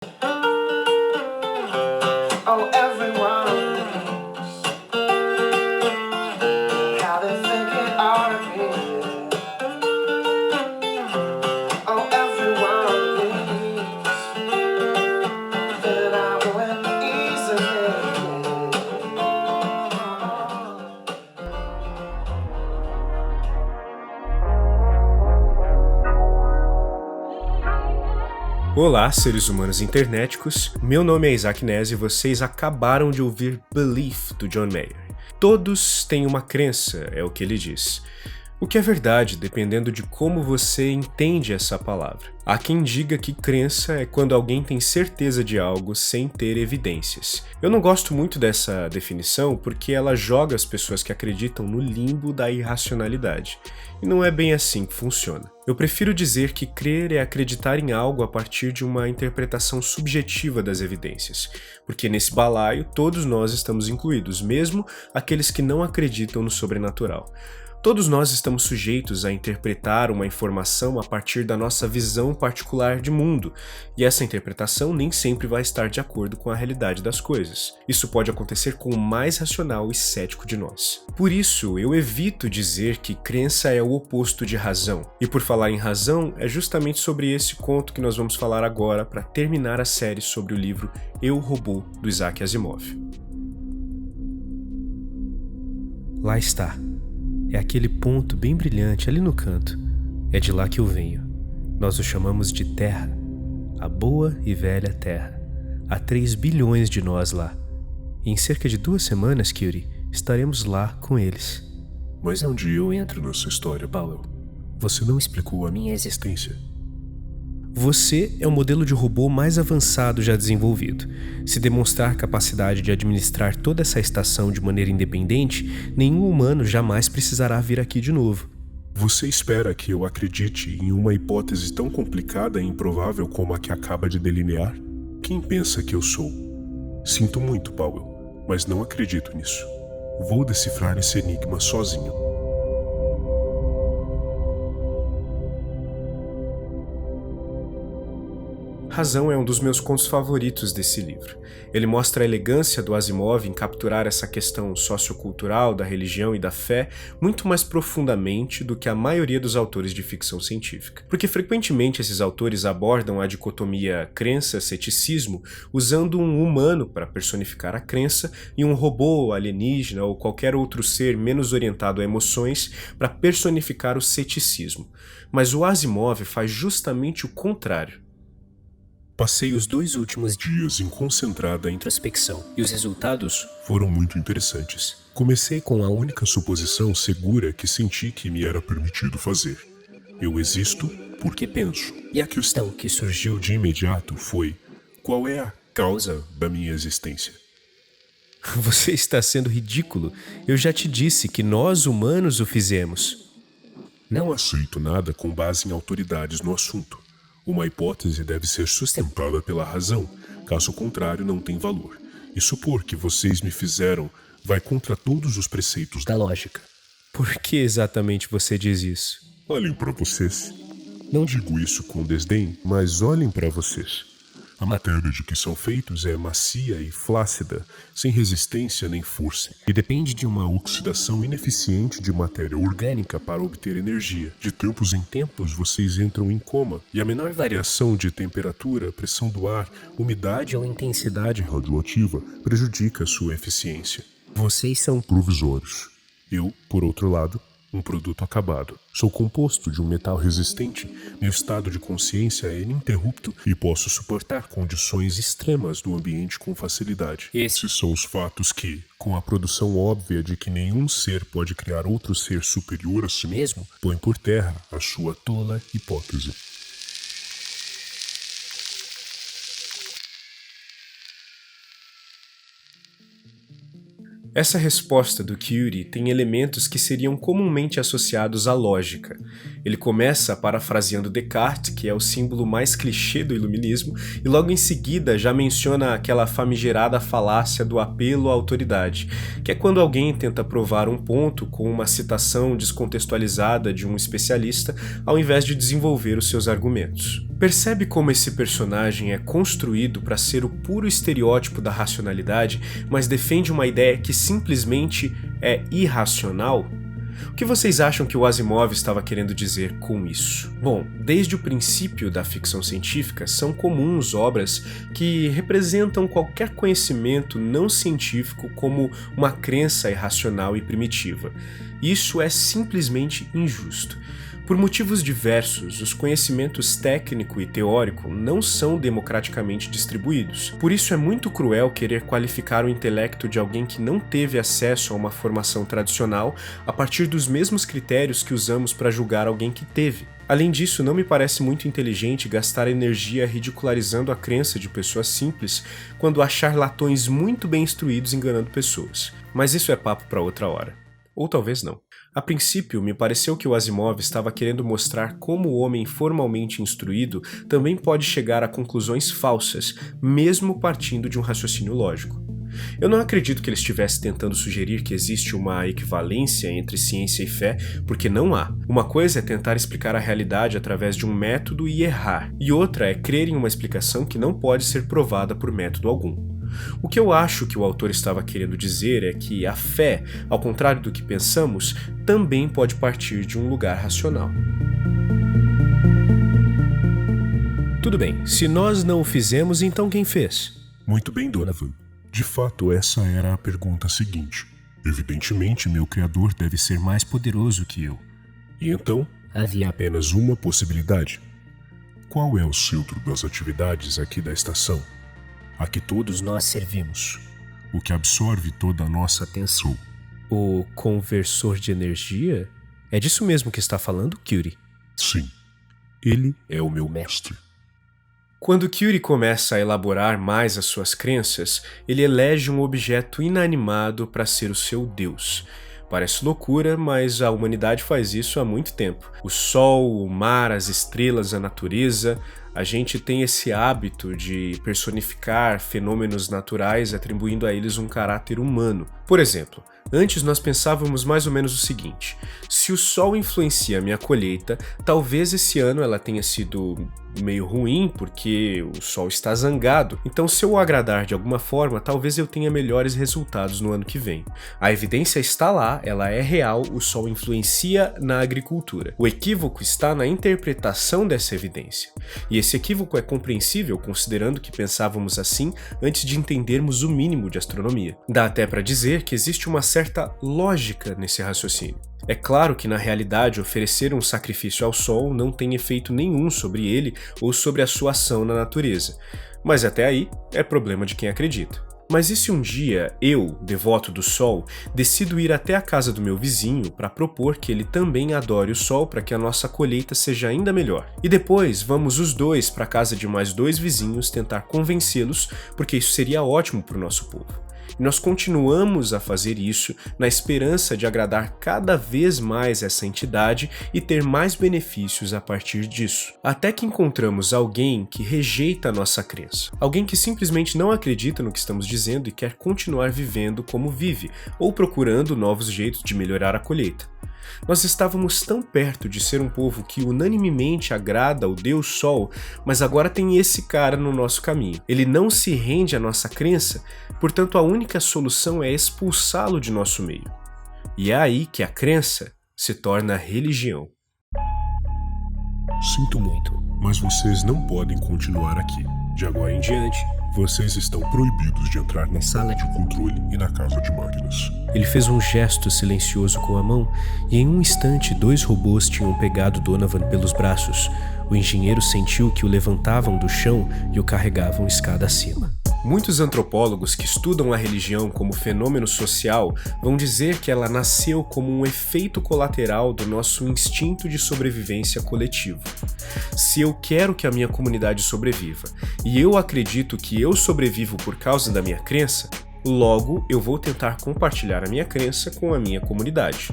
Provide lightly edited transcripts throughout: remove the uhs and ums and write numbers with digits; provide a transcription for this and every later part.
Oh, everyone knows how they think it ought to be. Oh, everyone believes that I went easily. Olá, seres humanos internéticos. Meu nome é Isaac Nese e vocês acabaram de ouvir Belief, do John Mayer. Todos têm uma crença, é o que ele diz. O que é verdade, dependendo de como você entende essa palavra. Há quem diga que crença é quando alguém tem certeza de algo sem ter evidências. Eu não gosto muito dessa definição porque ela joga as pessoas que acreditam no limbo da irracionalidade. E não é bem assim que funciona. Eu prefiro dizer que crer é acreditar em algo a partir de uma interpretação subjetiva das evidências, porque nesse balaio todos nós estamos incluídos, mesmo aqueles que não acreditam no sobrenatural. Todos nós estamos sujeitos a interpretar uma informação a partir da nossa visão particular de mundo, e essa interpretação nem sempre vai estar de acordo com a realidade das coisas. Isso pode acontecer com o mais racional e cético de nós. Por isso, eu evito dizer que crença é o oposto de razão. E por falar em razão, é justamente sobre esse conto que nós vamos falar agora para terminar a série sobre o livro Eu, Robô, do Isaac Asimov. Lá está. É aquele ponto bem brilhante ali no canto. É de lá que eu venho. Nós o chamamos de Terra. A boa e velha Terra. Há 3 bilhões de nós lá. E em cerca de 2 semanas, Curie, estaremos lá com eles. Mas onde eu entro na sua história, Powell? Você não explicou a minha existência. Você é o modelo de robô mais avançado já desenvolvido. Se demonstrar capacidade de administrar toda essa estação de maneira independente, nenhum humano jamais precisará vir aqui de novo. Você espera que eu acredite em uma hipótese tão complicada e improvável como a que acaba de delinear? Quem pensa que eu sou? Sinto muito, Powell, mas não acredito nisso. Vou decifrar esse enigma sozinho. Razão é um dos meus contos favoritos desse livro. Ele mostra a elegância do Asimov em capturar essa questão sociocultural da religião e da fé muito mais profundamente do que a maioria dos autores de ficção científica. Porque frequentemente esses autores abordam a dicotomia crença-ceticismo usando um humano para personificar a crença e um robô, alienígena ou qualquer outro ser menos orientado a emoções para personificar o ceticismo. Mas o Asimov faz justamente o contrário. Passei os 2 últimos dias em concentrada introspecção e os resultados foram muito interessantes. Comecei com a única suposição segura que senti que me era permitido fazer. Eu existo porque penso. E a questão que surgiu de imediato foi: qual é a causa da minha existência? Você está sendo ridículo. Eu já te disse que nós humanos o fizemos. Não aceito nada com base em autoridades no assunto. Uma hipótese deve ser sustentada pela razão, caso contrário não tem valor. E supor que vocês me fizeram vai contra todos os preceitos da lógica. Por que exatamente você diz isso? Olhem para vocês. Não digo isso com desdém, mas olhem para vocês. A matéria de que são feitos é macia e flácida, sem resistência nem força, e depende de uma oxidação ineficiente de matéria orgânica para obter energia. De tempos em tempos vocês entram em coma, e a menor variação de temperatura, pressão do ar, umidade ou intensidade radioativa prejudica sua eficiência. Vocês são provisórios. Eu, por outro lado, um produto acabado. Sou composto de um metal resistente, meu estado de consciência é ininterrupto e posso suportar condições extremas do ambiente com facilidade. Esses são os fatos que, com a produção óbvia de que nenhum ser pode criar outro ser superior a si mesmo, põem por terra a sua tola hipótese. Essa resposta do Curie tem elementos que seriam comumente associados à lógica. Ele começa parafraseando Descartes, que é o símbolo mais clichê do iluminismo, e logo em seguida já menciona aquela famigerada falácia do apelo à autoridade, que é quando alguém tenta provar um ponto com uma citação descontextualizada de um especialista, ao invés de desenvolver os seus argumentos. Percebe como esse personagem é construído para ser o puro estereótipo da racionalidade, mas defende uma ideia que simplesmente é irracional? O que vocês acham que o Asimov estava querendo dizer com isso? Bom, desde o princípio da ficção científica, são comuns obras que representam qualquer conhecimento não científico como uma crença irracional e primitiva. Isso é simplesmente injusto. Por motivos diversos, os conhecimentos técnico e teórico não são democraticamente distribuídos. Por isso é muito cruel querer qualificar o intelecto de alguém que não teve acesso a uma formação tradicional a partir dos mesmos critérios que usamos para julgar alguém que teve. Além disso, não me parece muito inteligente gastar energia ridicularizando a crença de pessoas simples quando há charlatões muito bem instruídos enganando pessoas. Mas isso é papo para outra hora. Ou talvez não. A princípio, me pareceu que o Asimov estava querendo mostrar como o homem formalmente instruído também pode chegar a conclusões falsas, mesmo partindo de um raciocínio lógico. Eu não acredito que ele estivesse tentando sugerir que existe uma equivalência entre ciência e fé, porque não há. Uma coisa é tentar explicar a realidade através de um método e errar, e outra é crer em uma explicação que não pode ser provada por método algum. O que eu acho que o autor estava querendo dizer é que a fé, ao contrário do que pensamos, também pode partir de um lugar racional. Tudo bem, se nós não o fizemos, então quem fez? Muito bem, Donovan. De fato, essa era a pergunta seguinte. Evidentemente, meu criador deve ser mais poderoso que eu. E então, havia apenas uma possibilidade. Qual é o centro das atividades aqui da estação? A que todos nós servimos. O que absorve toda a nossa atenção. O conversor de energia? É disso mesmo que está falando, Curie? Sim. Ele é o meu mestre. Quando Curie começa a elaborar mais as suas crenças, ele elege um objeto inanimado para ser o seu Deus. Parece loucura, mas a humanidade faz isso há muito tempo. O sol, o mar, as estrelas, a natureza, a gente tem esse hábito de personificar fenômenos naturais atribuindo a eles um caráter humano. Por exemplo, antes nós pensávamos mais ou menos o seguinte: se o sol influencia a minha colheita, talvez esse ano ela tenha sido meio ruim porque o sol está zangado, então se eu o agradar de alguma forma, talvez eu tenha melhores resultados no ano que vem. A evidência está lá, ela é real, o sol influencia na agricultura. O equívoco está na interpretação dessa evidência. E esse equívoco é compreensível considerando que pensávamos assim antes de entendermos o mínimo de astronomia. Dá até para dizer que existe uma certa lógica nesse raciocínio. É claro que na realidade oferecer um sacrifício ao sol não tem efeito nenhum sobre ele ou sobre a sua ação na natureza, mas até aí é problema de quem acredita. Mas e se um dia eu, devoto do sol, decido ir até a casa do meu vizinho para propor que ele também adore o sol para que a nossa colheita seja ainda melhor? E depois vamos os dois para a casa de mais 2 vizinhos tentar convencê-los, porque isso seria ótimo para o nosso povo. E nós continuamos a fazer isso na esperança de agradar cada vez mais essa entidade e ter mais benefícios a partir disso. Até que encontramos alguém que rejeita a nossa crença. Alguém que simplesmente não acredita no que estamos dizendo e quer continuar vivendo como vive, ou procurando novos jeitos de melhorar a colheita. Nós estávamos tão perto de ser um povo que unanimemente agrada ao Deus Sol, mas agora tem esse cara no nosso caminho. Ele não se rende à nossa crença, portanto a única solução é expulsá-lo de nosso meio. E é aí que a crença se torna religião. Sinto muito, mas vocês não podem continuar aqui. De agora em diante, vocês estão proibidos de entrar na sala de controle e na casa de máquinas. Ele fez um gesto silencioso com a mão e em um instante 2 robôs tinham pegado Donovan pelos braços. O engenheiro sentiu que o levantavam do chão e o carregavam escada acima. Muitos antropólogos que estudam a religião como fenômeno social vão dizer que ela nasceu como um efeito colateral do nosso instinto de sobrevivência coletivo. Se eu quero que a minha comunidade sobreviva e eu acredito que eu sobrevivo por causa da minha crença, Logo, eu vou tentar compartilhar a minha crença com a minha comunidade,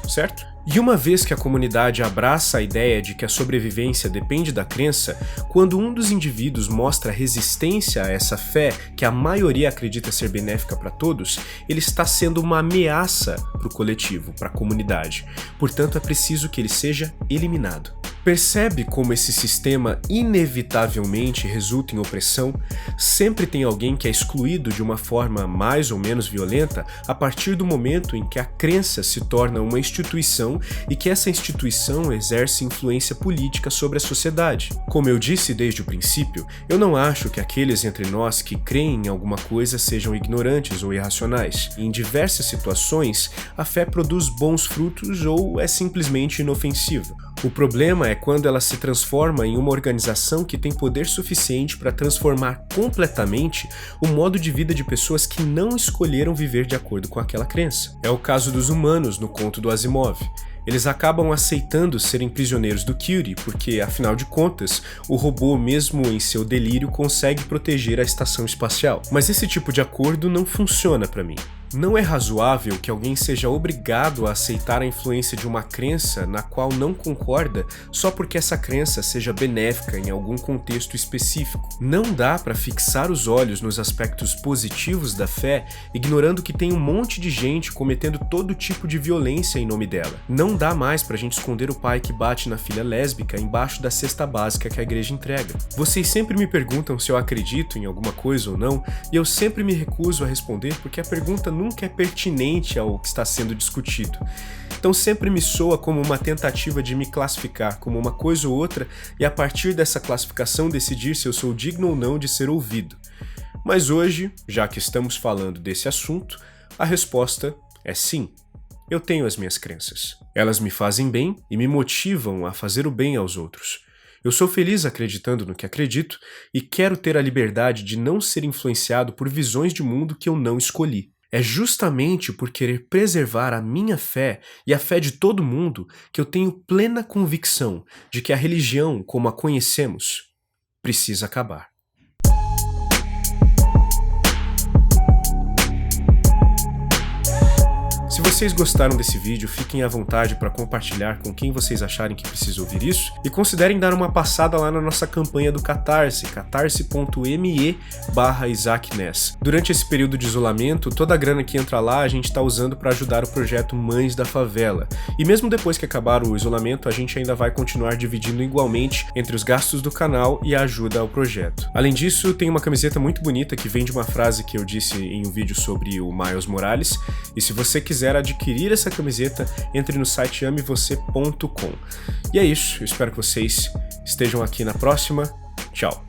certo? E uma vez que a comunidade abraça a ideia de que a sobrevivência depende da crença, quando um dos indivíduos mostra resistência a essa fé que a maioria acredita ser benéfica para todos, ele está sendo uma ameaça para o coletivo, para a comunidade. Portanto, é preciso que ele seja eliminado. Percebe como esse sistema inevitavelmente resulta em opressão? Sempre tem alguém que é excluído de uma forma mais ou menos violenta a partir do momento em que a crença se torna uma instituição e que essa instituição exerce influência política sobre a sociedade. Como eu disse desde o princípio, eu não acho que aqueles entre nós que creem em alguma coisa sejam ignorantes ou irracionais. Em diversas situações, a fé produz bons frutos ou é simplesmente inofensiva. O problema é quando ela se transforma em uma organização que tem poder suficiente para transformar completamente o modo de vida de pessoas que não escolheram viver de acordo com aquela crença. É o caso dos humanos no conto do Asimov. Eles acabam aceitando serem prisioneiros do Curie porque, afinal de contas, o robô, mesmo em seu delírio, consegue proteger a estação espacial. Mas esse tipo de acordo não funciona para mim. Não é razoável que alguém seja obrigado a aceitar a influência de uma crença na qual não concorda só porque essa crença seja benéfica em algum contexto específico. Não dá para fixar os olhos nos aspectos positivos da fé, ignorando que tem um monte de gente cometendo todo tipo de violência em nome dela. Não dá mais pra gente esconder o pai que bate na filha lésbica embaixo da cesta básica que a igreja entrega. Vocês sempre me perguntam se eu acredito em alguma coisa ou não, e eu sempre me recuso a responder porque a pergunta nunca é pertinente ao que está sendo discutido. Então sempre me soa como uma tentativa de me classificar como uma coisa ou outra e a partir dessa classificação decidir se eu sou digno ou não de ser ouvido. Mas hoje, já que estamos falando desse assunto, a resposta é sim. Eu tenho as minhas crenças. Elas me fazem bem e me motivam a fazer o bem aos outros. Eu sou feliz acreditando no que acredito e quero ter a liberdade de não ser influenciado por visões de mundo que eu não escolhi. É justamente por querer preservar a minha fé e a fé de todo mundo que eu tenho plena convicção de que a religião, como a conhecemos, precisa acabar. Se vocês gostaram desse vídeo, fiquem à vontade para compartilhar com quem vocês acharem que precisa ouvir isso e considerem dar uma passada lá na nossa campanha do Catarse, catarse.me/IsaacNes. Durante esse período de isolamento, toda a grana que entra lá a gente está usando para ajudar o projeto Mães da Favela. E mesmo depois que acabar o isolamento, a gente ainda vai continuar dividindo igualmente entre os gastos do canal e a ajuda ao projeto. Além disso, tem uma camiseta muito bonita que vem de uma frase que eu disse em um vídeo sobre o Miles Morales, e se você quiser adquirir essa camiseta, entre no site amevocê.com. E é isso, eu espero que vocês estejam aqui na próxima. Tchau!